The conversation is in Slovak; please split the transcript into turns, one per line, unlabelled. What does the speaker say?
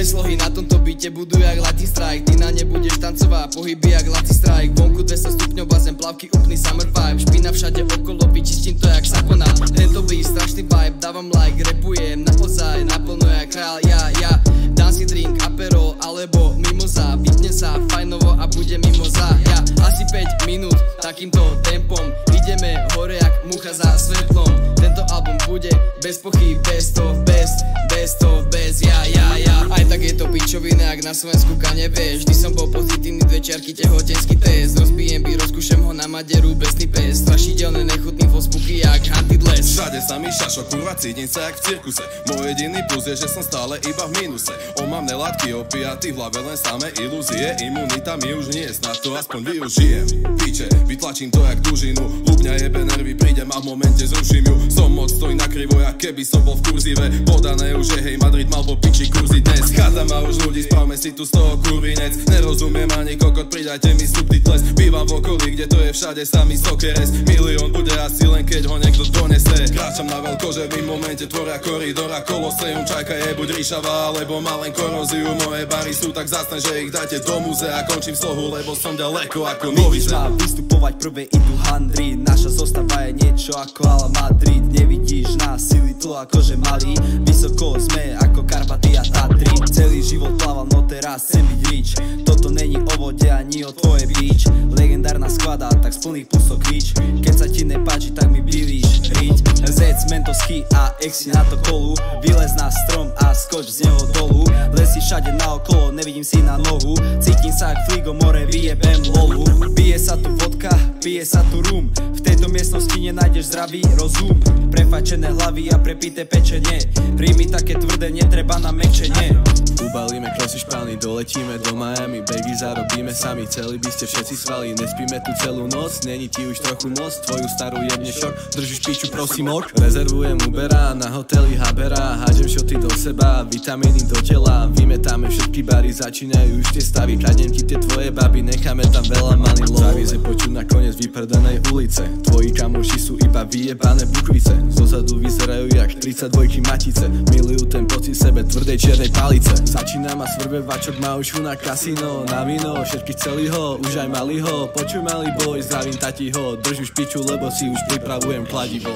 Moje slohy na tomto byte budú jak Lucky Strike. Ty na ne budeš tancovať, pohyby jak Lucky Strike. Vonku 200 stupňov, bazén, plavky, úplný summer vibe. Špina všade okolo, vyčistím to jak sapona. Tento beat, strašný vibe, dávam like, rapujem naozaj, naplno jak král, ja. Dám si drink, aperol, alebo mimoza. Vypne sa fajnovo a bude mimoza. Ja asi 5 minút takýmto tempom ideme hore jak mucha za svetlom. Tento album bude bez pochyb, best of best, ja. Aj tak je to pičovina, ak na Slovensku nevieš. Vždy som bol pozitívny, 2 čiarky, tehotenský test. Rozbijem by, rozkúšem ho na maderu, besný pes. Strašidelné, nechutný fospuky jak Hunted Les.
Všade sa mi šašo, kurva, cítim sa jak v cirkuse. Môj jediný plus je, že som stále iba v mínuse. Omamné látky, opiaty, v hlave len samé ilúzie. Imunita mi už nie, snad to aspoň využijem. Piče, vytlačím to jak dužinu. Ľubňa jebe nervy, prídem a v momente zruším ju. Som moc, stojí na krivo, jak keby som bol v kurzive. Podané už je, hej, Madrid mal po piči kurzy dnes. Cháta ma už ľudí, spravme si tu z toho kurvinec. Nerozumiem ani kokot, pridajte mi subtitles. Bývam v okolí, kde to je všade samý sokeres. Milión bude asi len keď ho niekto donese. Kráčam na veľkoževým momente, tvoria koridor a koloseum. Čajka je buď ríšavá, alebo má len koróziu. Moje bary sú tak zásne, že ich dajte do múzea. Končím slohu, lebo som ďaleko ako Novice.
Má vystupovať, prvé idú handry. Naša zostava je niečo ako Ala Madrid. Nevidíš nás sily tlo akože malý. Vysoko sme ako Karpaty a Tatry. Celý život plával, no teraz chcem byť rich. Toto není o vode ani o tvoje beach. Legendárna skladá, tak z plných pustok kvíč. Keď sa ti nepáči, tak mi bylíš riť. Zec, mentosky a exi na to kolu. Vylez na strom a skoč z neho dolu. Lesí všade naokolo, nevidím si na nohu. Cítim sa jak Fligo, more vyjebem lolu. Pije sa tu vodka, pije sa tu rum. V tejto miestnosti nenájdeš zdravý rozum. Prefajčené hlavy a prepité pečenie. Príjmi také tvrdé, netreba na mekčenie.
Ubalíme krosy špány, doletíme do Miami. Bagy zarobíme sami, celý by ste všetci svali. Nespíme tu celú noc, není ti už trochu moc. Tvoju starú jebne šok, držíš piču, prosím ok. Rezervujem Ubera, na hoteli Habera. Hádžem šoty do seba, vitamíny do tela. Vymetáme všetky bary, začínajú už tie stavy. Kradnem ti tie tvoje baby, necháme tam veľa money low. Zavíze počuť na koniec vypredanej ulice. Tvoji kamoši sú iba vyjebané bukvice. Zozadu vyzerajú jak 32 matice. Milujú ten pocit sebe tvrdej čiernej palice. Začína ma svrbe vačok, má už na kasino. Na víno, všetkých celýho, už aj malýho. Počuj malý boj, zdravím tatiho. Drž už piču, lebo si už pripravujem kladivo.